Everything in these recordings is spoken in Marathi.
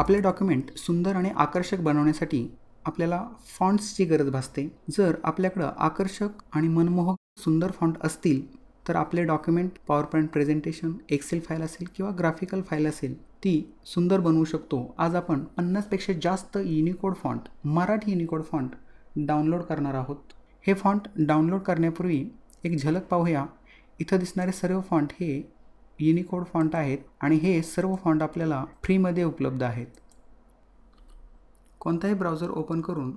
आपले डॉक्युमेंट सुंदर आणि आकर्षक बनवण्यासाठी आपल्याला फॉन्ट्सची गरज भासते। जर आपल्याकडे आकर्षक आणि मनमोहक सुंदर फॉन्ट असतील तर आपले document PowerPoint presentation, excel file असेल किंवा ग्राफिकल फाईल असेल ती सुंदर बनवू शकतो। आज आपण 50 पेक्षा जास्त Unicode font, Marathi Unicode font download करणार आहोत। हे फॉन्ट डाउनलोड करण्यापूर्वी एक झलक पाहूया। इथं दिसणारे सर्व फॉन्ट हे युनिकोड फॉन्ट आहेत आणि हे सर्व फॉन्ट आपल्याला फ्रीमध्ये उपलब्ध आहेत। कोणताही ब्राउझर ओपन करून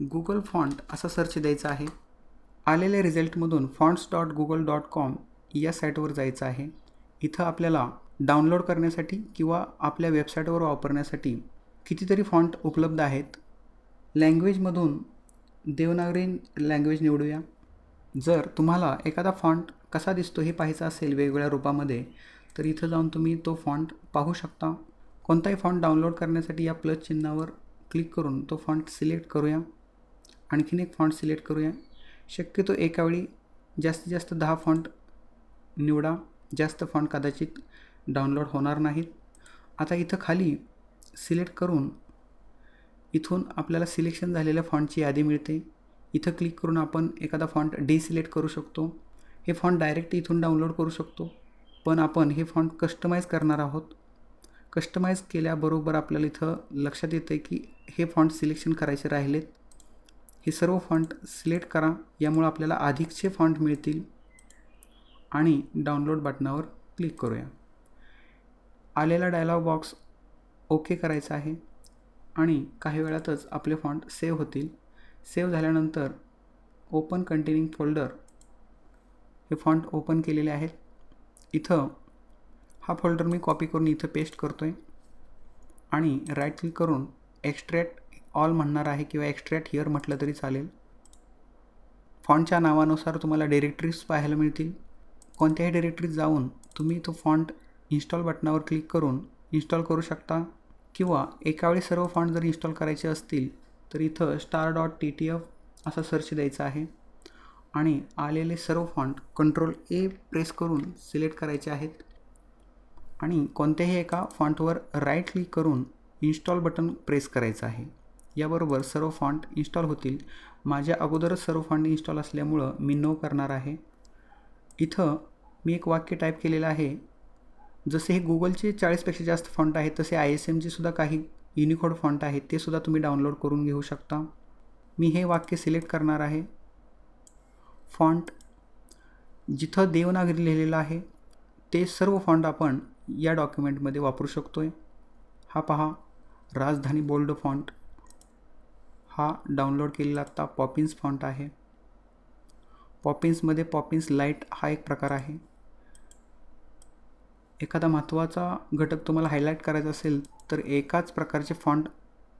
गूगल फॉन्ट असा सर्च द्यायचा आहे। आलेल्या रिझल्टमधून fonts.google.com या साईटवर जायचं आहे। इथं आपल्याला डाउनलोड करण्यासाठी किंवा आपल्या वेबसाईटवर वापरण्यासाठी कितीतरी फॉन्ट उपलब्ध आहेत। लँग्वेजमधून देवनागरी लँग्वेज निवडूया। जर तुम्हाला एखादा फॉन्ट कसा दिसतो हे पाहायचं असेल वेगवेगळ्या रूपामध्ये तर इथं जाऊन तुम्ही तो फॉन्ट पाहू शकता। कोणताही फॉन्ट डाउनलोड करण्यासाठी या प्लस चिन्हावर क्लिक करून तो फॉन्ट सिलेक्ट करूया। आणखीन एक फॉन्ट सिलेक्ट करूया। शक्यतो एकावेळी जास्तीत जास्त 10 फॉन्ट निवडा। जास्त फॉन्ट कदाचित डाउनलोड होणार नाहीत। आता इथं खाली सिलेक्ट करून इथून आपल्याला सिलेक्शन झालेल्या फॉन्टची यादी मिळते। इथं क्लिक करून आपण एखादा फॉन्ट डिसिलेक्ट करू शकतो। हे फॉन्ट डायरेक्ट इथून डाउनलोड करू शकतो, पण आपण हे फॉन्ट कस्टमाइज करणार आहोत। कस्टमाइज केल्याबरोबर आपल्याला इथं लक्षात येतं की हे फॉन्ट सिलेक्शन करायचे राहिलेत। हे सर्व फॉन्ट सिलेक्ट करा, यामुळे आपल्याला अधिकचे फॉन्ट मिळतील आणि डाउनलोड बटनावर क्लिक करूया। आलेला डायलॉग बॉक्स ओके करायचा आहे आणि काही वेळातच आपले फॉन्ट सेव्ह होतील। सेव्ह झाल्यानंतर ओपन कंटेनिंग फोल्डर हे फॉन्ट ओपन केलेले आहेत। इथं हा फोल्डर मी कॉपी करून इथं पेस्ट करतोय आणि राईट क्लिक करून एक्स्ट्रॅक्ट ऑल म्हणणार आहे किंवा एक्स्ट्रॅक्ट हिअर म्हटलं तरी चालेल। फॉन्टच्या नावानुसार तुम्हाला डायरेक्टरीज पाहायला मिळतील। कोणत्याही डायरेक्टरीत जाऊन तुम्ही तो फॉन्ट इन्स्टॉल बटनावर क्लिक करून इन्स्टॉल करू शकता किंवा एकावेळी सर्व फॉन्ट जर इन्स्टॉल करायचे असतील तर इथं star.ttf असा सर्च द्यायचा आहे आणि आलेले सर्व फॉन्ट Ctrl+A प्रेस करून सिलेक्ट करायचे आहेत आणि कोणत्याही एका फॉन्टवर राईट क्लिक करून इन्स्टॉल बटन प्रेस करायचं आहे। याबरोबर सर्व फॉन्ट इन्स्टॉल होतील। माझ्या अगोदरच सर्व फॉन्ट इन्स्टॉल असल्यामुळं मी नो करणार आहे। इथं मी एक वाक्य टाईप केलेलं आहे। जसे हे गूगलचे 40 पेक्षा जास्त फॉन्ट आहेत तसे ISMचे सुद्धा काही युनिकोड फॉन्ट आहेत, ते सुद्धा तुम्ही डाउनलोड करून घेऊ शकता। मी हे वाक्य सिलेक्ट करणार आहे। फॉन्ट जिथं देवनागरी लिहिलेलं आहे ते सर्व फॉन्ट आपण या डॉक्युमेंटमध्ये वापरू शकतोय। हा पहा, राजधानी बोल्ड फॉन्ट हा डाउनलोड केलेला आता पॉपिन्स फॉन्ट आहे। पॉपिन्समध्ये पॉपिन्स लाईट हा एक प्रकार आहे। एखादा महत्त्वाचा घटक तुम्हाला हायलाईट करायचा असेल तर एकाच प्रकारचे फॉन्ट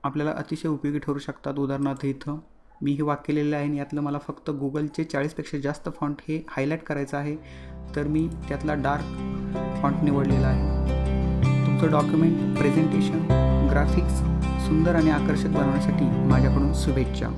आपल्याला अतिशय उपयोगी ठरू शकतात। उदाहरणार्थ इथं मी हे वाक्य लिहिलेलं आहे आणि यातलं मला फक्त गूगलचे 40 पेक्षा जास्त फॉन्ट हे हायलाईट करायचं आहे, तर मी त्यातला डार्क फॉन्ट निवडलेला आहे। तुमचं डॉक्युमेंट, प्रेझेंटेशन, ग्राफिक्स सुंदर आणि आकर्षक बनवण्यासाठी माझ्याकडून शुभेच्छा।